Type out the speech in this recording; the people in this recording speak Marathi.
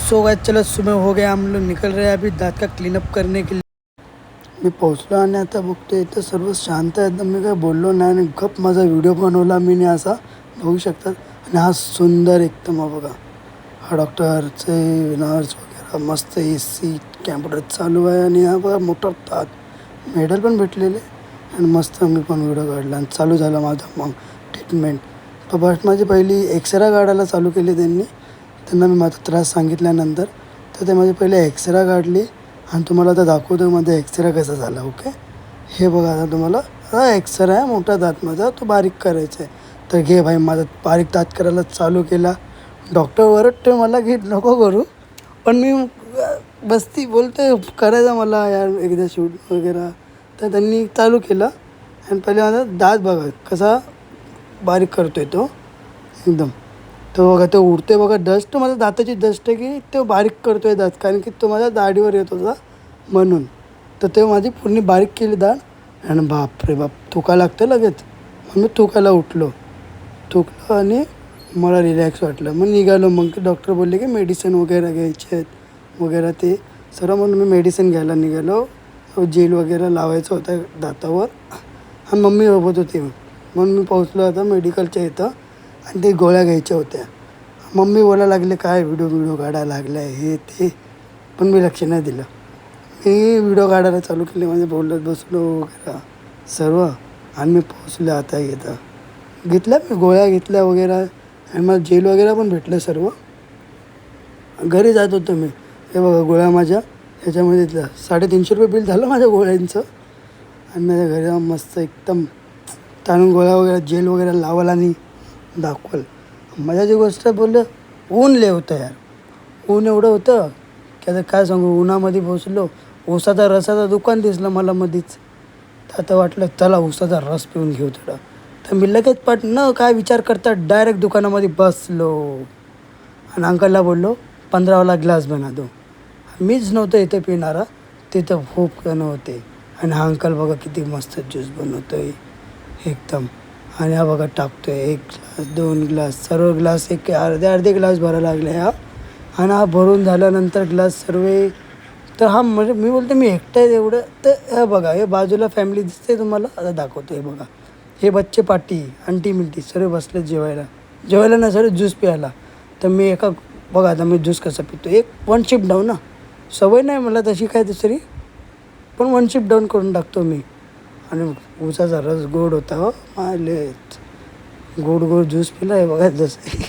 सो गाइस चलो सुबह हो गया, हम लोग निकल रहे हैं अभी दांत का क्लीनअप करने के लिए। मी पोहोचलो आणि आता बघतो इथं सर्व शांत आहे, एकदम मी काय बोललो नाही आणि गप माझा व्हिडिओ बनवला मी असा बघू शकतात. आणि हा सुंदर एकदम बघा, हा डॉक्टरचे नर्स वगैरे मस्त AC कॅम्प्युटर चालू आहे आणि हा बघा मोठा दात मेडल पण भेटलेले आणि मस्त मी पण व्हिडिओ काढला आणि चालू झाला माझा मग ट्रीटमेंट. तर बस माझी पहिली एक्सरा काढायला चालू केली त्यांना मी माझा त्रास सांगितल्यानंतर. तर ते माझी पहिले एक्सरा काढली आणि तुम्हाला आता दाखवतो माझा एक्सरा कसा झाला. ओके, हे बघा आता तुम्हाला हा एक्सरा आहे, मोठा दात माझा तो बारीक करायचा आहे. तर घे भाई, माझा बारीक दात करायला चालू केला. डॉक्टर ओरडते मला की नको करू, पण मी बसती बोलते करायचं मला यार एकदा शूट वगैरे. तर त्यांनी चालू केलं आणि पहिले माझा दात बघा कसा बारीक करतोय तो एकदम. तो बघा तो उडते बघा, डस्ट माझ्या दाताची डस्ट आहे की तो बारीक करतो आहे दात, कारण की तो माझ्या दाढीवर येत होता म्हणून. तर ते माझी पूर्ण बारीक केली दाढ आणि बापरे बाप थुका लागतं लगेच. मग मी थुकायला थुकलं आणि मला रिलॅक्स वाटलं. मग निघालो. मग डॉक्टर बोलले की मेडिसिन वगैरे घ्यायचे आहेत वगैरे ते सर्व, म्हणून मी मेडिसिन घ्यायला निघालो. जेल वगैरे लावायचं होतं दातावर आणि मम्मी सोबत होती. म्हणून मी पोहोचलो आता मेडिकलच्या इथं आणि ते गोळ्या घ्यायच्या होत्या. मम्मी बोलायला लागले काय व्हिडिओ काढायला लागला आहे हे ते, पण मी लक्ष नाही दिलं. मी व्हिडिओ काढायला चालू केले, म्हणजे बोलत बसलो वगैरे सर्व. आणि मी पोहोचले आता इथं. घेतल्या मी गोळ्या घेतल्या वगैरे आणि मला जेल वगैरे पण भेटलं सर्व. घरी जात होतो मी. हे बघा गोळ्या माझ्या ह्याच्यामध्ये 350 रुपये बिल झालं माझ्या गोळ्यांचं. आणि माझ्या घरी जाऊन मस्त एकदम ताणून गोळ्या वगैरे जेल वगैरे लावायला आणि दाखवलं. मजाची गोष्ट बोललं, ऊन लय होतं यार. ऊन एवढं होतं की आता काय सांगू. उन्हामध्ये पोचलो, ऊसाचा रसाचा दुकान दिसलं मला मध्येच. तर आता वाटलं चला ऊसाचा रस पिऊन घेऊ थोडा. तर मी लगेच काय विचार करता डायरेक्ट दुकानामध्ये बसलो आणि अंकलला बोललो 15वाला ग्लास बना दो. मीच नव्हतं इथे पिणारा, तिथं खूप जण होते. आणि हा अंकल बघा किती मस्त ज्यूस बनवतो आहे एकदम. आणि हा बघा टाकतो आहे 1 ग्लास 2 ग्लास सर्व ग्लास एक अर्धे ग्लास भरायला लागले हा. आणि हा भरून झाल्यानंतर ग्लास सर्व. तर हा म्हणजे मी बोलतो मी एकटा आहे एवढं. तर हे बघा, हे बाजूला फॅमिली दिसते तुम्हाला, आता दाखवतो. हे बघा, हे बच्चे पाटी आंटी मिंटी सर्व बसले जेवायला ना सर्व ज्यूस प्यायला. तर मी बघा आता मी ज्यूस कसा पितो, 1 शिफ्ट डाऊन ना, सवय नाही मला तशी काय दुसरी, पण 1 शिफ्ट डाऊन करून टाकतो मी. आणि ऊसाचा रस गोड होता हो, गोड ज्यूस पिला आहे बघा जसं.